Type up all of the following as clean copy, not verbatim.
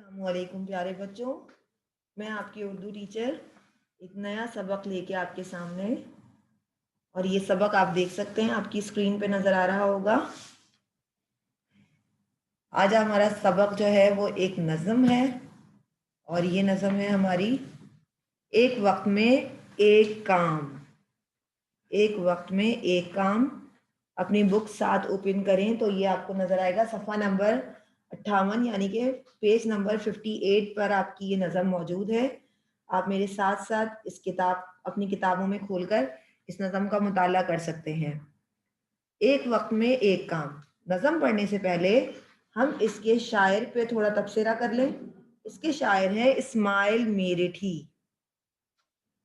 السلام علیکم پیارے بچوں، میں آپ کی اردو ٹیچر ایک نیا سبق لے کے آپ کے سامنے، اور یہ سبق آپ دیکھ سکتے ہیں، آپ کی اسکرین پہ نظر آ رہا ہوگا۔ آج ہمارا سبق جو ہے وہ ایک نظم ہے، اور یہ نظم ہے ہماری ایک وقت میں ایک کام۔ ایک وقت میں ایک کام۔ اپنی بک ساتھ اوپن کریں تو یہ آپ کو نظر آئے گا صفحہ نمبر 58، یعنی کہ پیج نمبر 58 پر آپ کی یہ نظم موجود ہے۔ آپ میرے ساتھ ساتھ اپنی کتابوں میں کھول کر اس نظم کا مطالعہ کر سکتے ہیں۔ ایک وقت میں ایک کام۔ نظم پڑھنے سے پہلے ہم اس کے شاعر پہ تھوڑا تبصرہ کر لیں۔ اس کے شاعر ہیں اسماعیل میرٹھی۔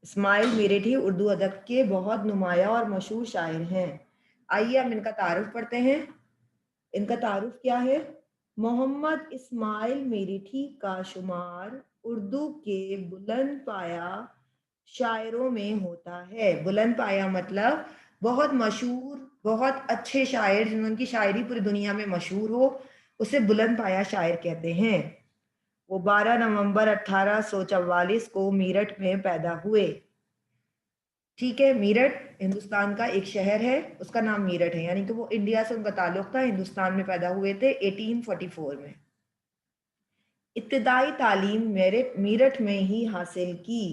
اسماعیل میرٹھی اردو ادب کے بہت نمایاں اور مشہور شاعر ہیں۔ آئیے ہم ان کا تعارف پڑھتے ہیں۔ ان کا تعارف کیا ہے؟ محمد اسماعیل میرٹھی کا شمار اردو کے بلند پایہ شاعروں میں ہوتا ہے۔ بلند پایہ مطلب بہت مشہور، بہت اچھے شاعر، جن کی شاعری پوری دنیا میں مشہور ہو، اسے بلند پایہ شاعر کہتے ہیں۔ وہ 12 نومبر 1844 کو میرٹھ میں پیدا ہوئے۔ ٹھیک ہے، میرٹھ ہندوستان کا ایک شہر ہے، اس کا نام میرٹھ ہے، یعنی کہ وہ انڈیا سے ان کا تعلق تھا، ہندوستان میں پیدا ہوئے تھے 1844 میں۔ ابتدائی تعلیم میرٹھ میں ہی حاصل کی۔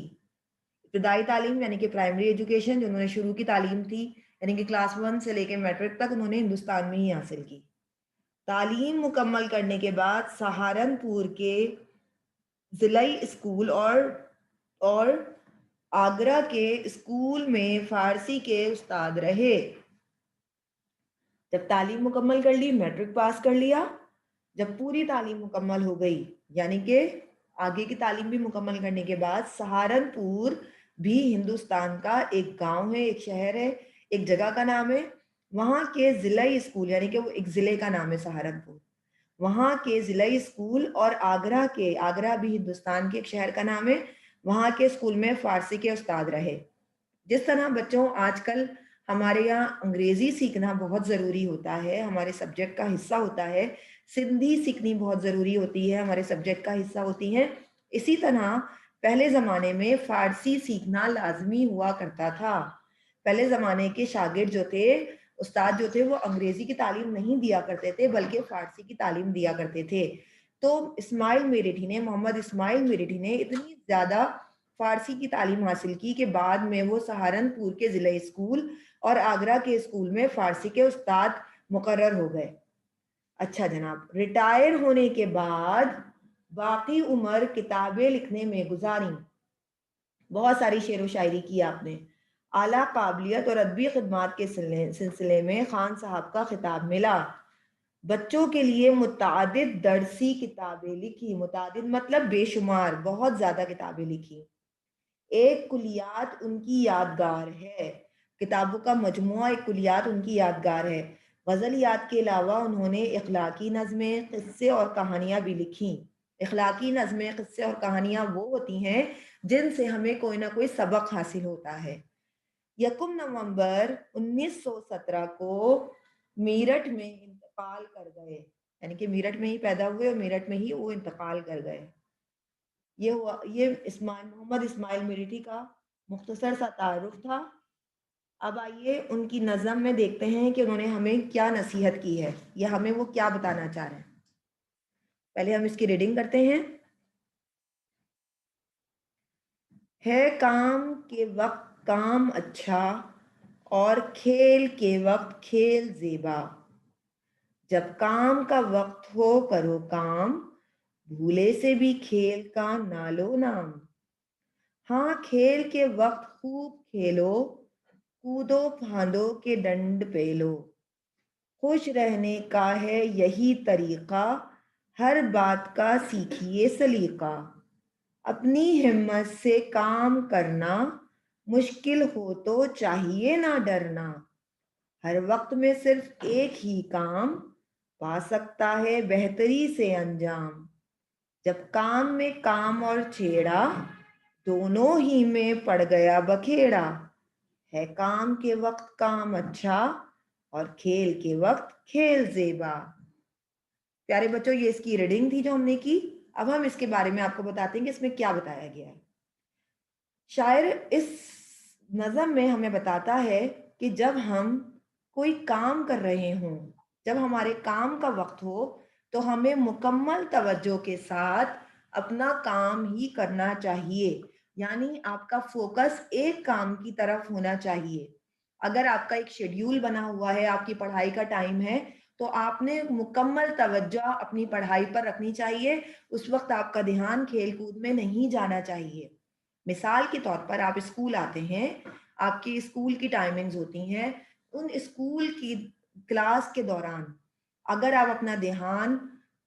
ابتدائی تعلیم یعنی کہ پرائمری ایجوکیشن، جو انہوں نے شروع کی تعلیم تھی، یعنی کہ کلاس 1 سے لے کے میٹرک تک انہوں نے ہندوستان میں ہی حاصل کی۔ تعلیم مکمل کرنے کے بعد سہارنپور کے ضلعی اسکول اور آگرہ کے اسکول میں فارسی کے استاد رہے۔ جب تعلیم مکمل کر لی، میٹرک پاس کر لیا، جب پوری تعلیم مکمل ہو گئی، یعنی کہ آگے کی تعلیم بھی مکمل کرنے کے بعد سہارنپور بھی ہندوستان کا ایک گاؤں ہے، ایک شہر ہے، ایک جگہ کا نام ہے۔ وہاں کے ضلعی اسکول، یعنی کہ وہ ایک ضلع کا نام ہے سہارنپور، وہاں کے ضلعی اسکول اور آگرہ بھی ہندوستان کے ایک شہر کا نام ہے، وہاں کے اسکول میں فارسی کے استاد رہے۔ جس طرح بچوں آج کل ہمارے یہاں انگریزی سیکھنا بہت ضروری ہوتا ہے، ہمارے سبجیکٹ کا حصہ ہوتا ہے، سندھی سیکھنی بہت ضروری ہوتی ہے، ہمارے سبجیکٹ کا حصہ ہوتی ہے، اسی طرح پہلے زمانے میں فارسی سیکھنا لازمی ہوا کرتا تھا۔ پہلے زمانے کے شاگرد جو تھے، استاد جو تھے، وہ انگریزی کی تعلیم نہیں دیا کرتے تھے بلکہ فارسی کی تعلیم دیا کرتے تھے۔ تو محمد اسماعیل میرٹھی نے اتنی زیادہ فارسی کی تعلیم حاصل کی کہ بعد میں وہ سہارنپور کے ضلع اسکول اور آگرہ کے اسکول میں فارسی کے استاد مقرر ہو گئے۔ اچھا جناب، ریٹائر ہونے کے بعد باقی عمر کتابیں لکھنے میں گزاری۔ بہت ساری شعر و شاعری کی آپ نے۔ اعلیٰ قابلیت اور ادبی خدمات کے سلسلے میں خان صاحب کا خطاب ملا۔ بچوں کے لیے متعدد درسی کتابیں لکھی۔ متعدد مطلب بے شمار، بہت زیادہ کتابیں لکھی۔ ایک کلیات ان کی یادگار ہے۔ کتابوں کا مجموعہ ایک کلیات ان کی یادگار ہے۔ غزلیات کے علاوہ انہوں نے اخلاقی نظمیں، قصے اور کہانیاں بھی لکھیں۔ اخلاقی نظمیں، قصے اور کہانیاں وہ ہوتی ہیں جن سے ہمیں کوئی نہ کوئی سبق حاصل ہوتا ہے۔ 1 نومبر 1917 کو میرٹھ میں انتقال کر گئے، یعنی کہ میرٹھ میں ہی پیدا ہوئے اور میرٹھ میں ہی وہ انتقال کر گئے۔ یہ محمد اسماعیل میرٹھی کا مختصر سا تعارف تھا۔ اب آئیے ان کی نظم میں دیکھتے ہیں کہ انہوں نے ہمیں کیا نصیحت کی ہے یا ہمیں وہ کیا بتانا چاہ رہے ہیں۔ پہلے ہم اس کی ریڈنگ کرتے ہیں۔ ہے کام کے وقت کام اچھا، اور کھیل کے وقت کھیل زیبا۔ جب کام کا وقت ہو کرو کام، بھولے سے بھی کھیل کا نہ لو نام۔ ہاں کھیل کے وقت خوب کھیلو، کودو پھاندو کے ڈنڈ پیلو۔ خوش رہنے کا ہے یہی طریقہ، ہر بات کا سیکھیے سلیقہ۔ اپنی ہمت سے کام کرنا، مشکل ہو تو چاہیے نہ ڈرنا۔ ہر وقت میں صرف ایک ہی کام، پا سکتا ہے بہتری سے انجام۔ جب کام میں کام اور چھیڑا، دونوں ہی میں پڑ گیا بکھیڑا۔ ہے کام کے وقت کام اچھا، اور کھیل کے وقت کھیل زیبا۔ پیارے بچوں، یہ اس کی ریڈنگ تھی جو ہم نے کی۔ अब हम इसके बारे में आपको बताते हैं कि इसमें क्या बताया गया है। शायर इस नज़म में हमें बताता है कि जब हम कोई काम कर रहे हों, जब हमारे काम का वक़्त हो, तो हमें मुकम्मल तवज्जो के साथ अपना काम ही करना चाहिए। यानी आपका फ़ोकस एक काम की तरफ होना चाहिए। अगर आपका एक शेड्यूल बना हुआ है, आपकी पढ़ाई का टाइम है, तो आपने मुकम्मल तवज्जो अपनी पढ़ाई पर रखनी चाहिए। उस वक़्त आपका ध्यान खेल-कूद में नहीं जाना चाहिए। मिसाल के तौर पर आप स्कूल आते हैं, आपकी स्कूल की टाइमिंग्स होती हैं, उन स्कूल की क्लास के दौरान अगर आप अपना ध्यान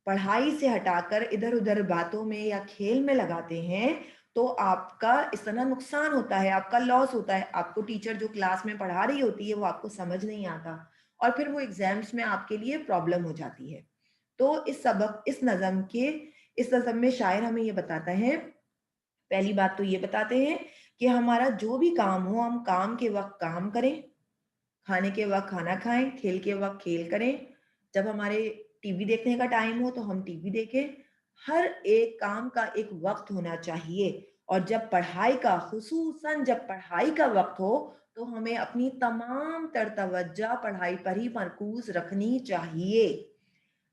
पढ़ाई से हटाकर इधर-उधर बातों में या खेल में लगाते हैं, तो आपका इस तरह नुकसान होता है, आपका लॉस होता है। आपको टीचर जो क्लास में पढ़ा रही होती है, वो आपको समझ नहीं आता और फिर वो एग्ज़ाम्स में आपके लिए प्रॉब्लम हो जाती है। तो इस नज़म में शायर हमें ये बताता है, पहली बात तो ये बताते हैं कि हमारा जो भी काम हो, हम काम के वक़्त काम करें, खाने के वक़्त खाना खाएँ, खेल के वक़्त खेल करें। जब हमारे टीवी देखने का टाइम हो, तो हम टीवी देखें। हर एक काम का एक वक़्त होना चाहिए और जब पढ़ाई का ख़ुसूसन जब पढ़ाई का वक़्त हो, तो हमें अपनी तमाम तर तवज्जो पढ़ाई पर ही मरकूज़ रखनी चाहिए।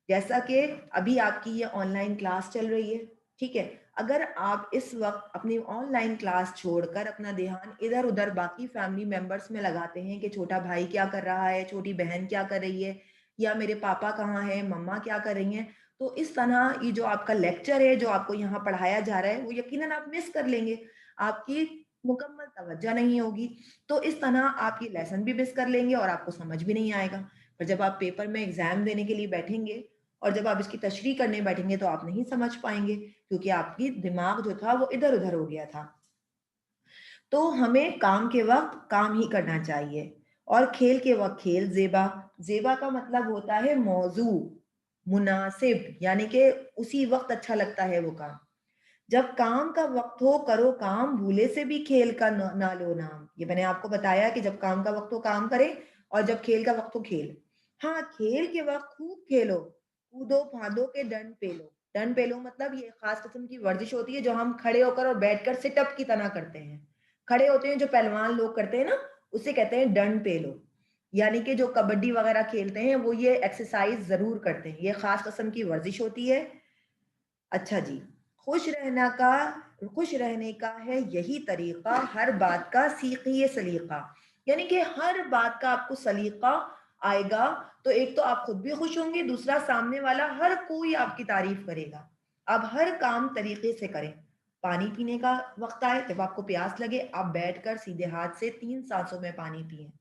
जैसा कि अभी आपकी ये ऑनलाइन क्लास चल रही है, ठीक है? अगर आप इस वक़्त अपनी ऑनलाइन क्लास छोड़कर अपना ध्यान इधर-उधर बाकी फैमिली मेंबर्स में लगाते हैं कि छोटा भाई क्या कर रहा है, छोटी बहन क्या कर रही है या मेरे पापा कहाँ हैं, मम्मा क्या कर रही हैं, तो इस तरह ये जो आपका लेक्चर है, जो आपको यहाँ पढ़ाया जा रहा है, वो यकीनन आप मिस कर लेंगे। आपकी मुकम्मल तवज्जो नहीं होगी, तो इस तरह आप ये लेसन भी मिस कर लेंगे और आपको समझ भी नहीं आएगा। पर जब आप पेपर में एग्ज़ाम देने के लिए बैठेंगे और जब आप इसकी तशरीह करने बैठेंगे तो आप नहीं समझ पाएँगे क्योंकि आपकी दिमाग जो था वो इधर-उधर हो गया था। तो हमें काम के वक़्त काम ही करना चाहिए और खेल के वक़्त खेल ज़ेबा। ज़ेबा का मतलब होता है मौज़ू, मुनासिब यानी कि उसी वक़्त अच्छा लगता है वो काम। जब काम का वक़्त हो करो काम, भूले से भी खेल का न ना लो नाम। ये मैंने आपको बताया कि जब काम का वक़्त हो काम करें और जब खेल का वक़्त हो खेल। हाँ, खेल के वक़्त खूब खेलो, कूदो-फांदो के डंड पेलो। डंड पेलो मतलब ये ख़ास किस्म की वर्जिश होती है जो हम खड़े होकर और बैठकर सिट-अप की तरह करते हैं। खड़े होते हैं जो पहलवान लोग करते हैं ना, उसे कहते हैं डंड पेलो। यानी कि जो कबड्डी वग़ैरह खेलते हैं वो ये एक्सरसाइज़ ज़रूर करते हैं। ये ख़ास किस्म की वर्जिश होती है। अच्छा जी, खुश रहने का है यही तरीक़ा, हर बात का सीखिए सलीक़ा। यानी कि हर बात का आपको सलीक़ा आएगा, तो एक तो आप खुद भी खुश होंगे, दूसरा सामने वाला हर कोई आपकी तारीफ़ करेगा। आप हर काम तरीक़े से करें। पानी पीने का वक़्त आए, जब आपको प्यास लगे, आप बैठकर सीधे हाथ से 3 साँसों में पानी पिएँ।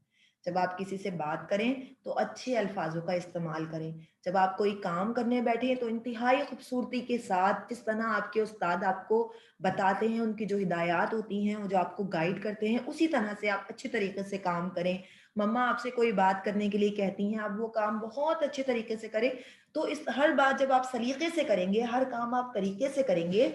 जब आप किसी से बात करें, तो अच्छे अल्फ़ाज़ों का इस्तेमाल करें। जब आप कोई काम करने बैठे तो इंतहाई खूबसूरती के साथ जिस तरह आपके उस्ताद आपको बताते हैं, उनकी जो हिदायत होती हैं, वो जो आपको गाइड करते हैं, उसी तरह से आप अच्छे तरीके से काम करें। मम्मा आपसे कोई बात करने के लिए कहती हैं, आप वो काम बहुत अच्छे तरीके से करें। तो इस हर बात जब आप सलीके से करेंगे, हर काम आप तरीके से करेंगे,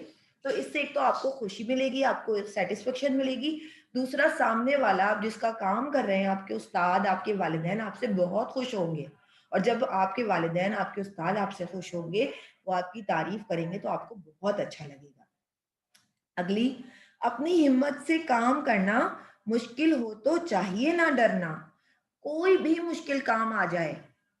तो इससे एक तो आपको खुशी मिलेगी, आपको सैटिस्फैक्शन मिलेगी। दूसरा सामने वाला आप जिसका काम कर रहे हैं, आपके उस्ताद, आपके वालिदैन आपसे बहुत खुश होंगे। और जब आपके वालिदैन, आपके उस्ताद आपसे खुश होंगे, वो आपकी तारीफ़ करेंगे तो आपको बहुत अच्छा लगेगा। अगली, अपनी हिम्मत से काम करना, मुश्किल हो तो चाहिए ना डरना। कोई भी मुश्किल काम आ जाए,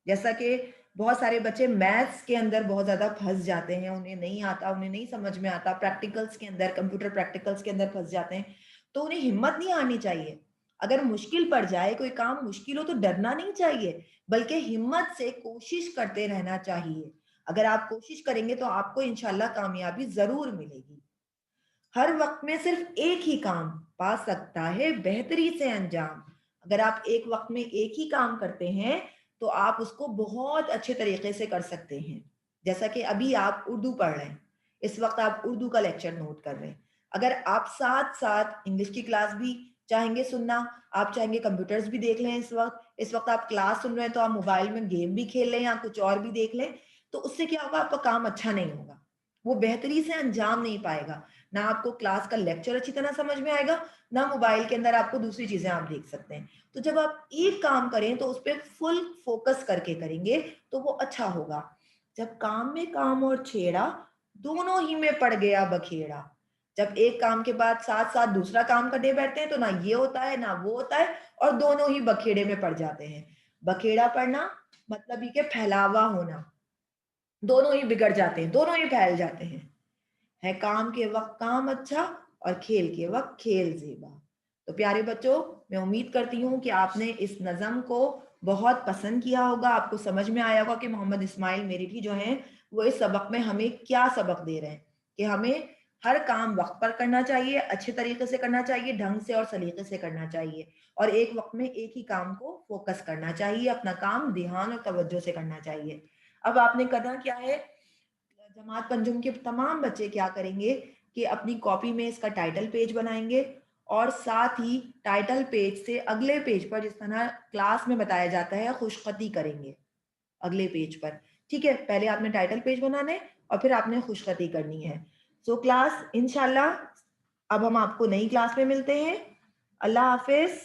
जैसा कि बहुत सारे बच्चे मैथ्स के अंदर बहुत ज़्यादा फँस जाते हैं, उन्हें नहीं आता, उन्हें नहीं समझ में आता, प्रैक्टिकल्स के अंदर, कंप्यूटर प्रैक्टिकल्स के अंदर फँस जाते हैं, तो उन्हें हिम्मत नहीं हारनी चाहिए। अगर मुश्किल पड़ जाए, कोई काम मुश्किल हो तो डरना नहीं चाहिए, बल्कि हिम्मत से कोशिश करते रहना चाहिए। अगर आप कोशिश करेंगे तो आपको इंशाअल्लाह कामयाबी ज़रूर मिलेगी। हर वक़्त में सिर्फ़ एक ही काम पा सकता है बेहतरी से अंजाम। अगर आप एक वक़्त में एक ही काम करते हैं, तो आप उसको बहुत अच्छे तरीके से कर सकते हैं। जैसा कि अभी आप उर्दू पढ़ रहे हैं, इस वक़्त आप उर्दू का लेक्चर नोट कर रहे हैं। अगर आप साथ-साथ इंग्लिश की क्लास भी चाहेंगे सुनना, आप चाहेंगे कंप्यूटर्स भी देख लें इस वक़्त आप क्लास सुन रहे हैं तो आप मोबाइल में गेम भी खेल लें या कुछ और भी देख लें, तो उससे क्या होगा आपका काम अच्छा नहीं होगा। वो बेहतरी से अंजाम नहीं पाएगा। ना आपको क्लास का लेक्चर अच्छी तरह समझ में आएगा, ना मोबाइल के अंदर आपको दूसरी चीज़ें आप देख सकते हैं। तो जब आप एक काम करें तो उसपे फुल फ़ोकस करके करेंगे, तो वो अच्छा होगा। जब काम में काम और छेड़ा, दोनों ही में पड़ गया बखेड़ा। जब एक काम के बाद साथ साथ दूसरा काम करने बैठते हैं तो ना ये होता है ना वो होता है, और दोनों ही बखेड़े में पड़ जाते हैं। बखेड़ा पड़ना मतलब ही के फैलावा होना, दोनों ही बिगड़ जाते हैं, दोनों ही फैल जाते हैं। है काम के वक्त काम अच्छा और खेल के वक्त खेल ज़ेबा। तो प्यारे बच्चों, मैं उम्मीद करती हूँ कि आपने इस नज़म को बहुत पसंद किया होगा, आपको समझ में आया होगा कि मोहम्मद इस्माइल मेरी जो हैं वो इस सबक में हमें क्या सबक दे रहे हैं, कि हमें हर काम वक्त पर करना चाहिए, अच्छे तरीके से करना चाहिए, ढंग से और सलीके से करना चाहिए, और एक वक्त में एक ही काम को फोकस करना चाहिए, अपना काम ध्यान और तवज्जो से करना चाहिए। अब आपने करना क्या है, जमात पंजुम के तमाम बच्चे क्या करेंगे कि अपनी कॉपी में इसका टाइटल पेज बनाएंगे, और साथ ही टाइटल पेज से अगले पेज पर जिस तरह क्लास में बताया जाता है खुशखती करेंगे अगले पेज पर। ठीक है, पहले आपने टाइटल पेज बनाना है और फिर आपने खुशखती करनी है। सो क्लास इंशाल्लाह अब हम आपको नई क्लास में मिलते हैं। अल्लाह हाफिज।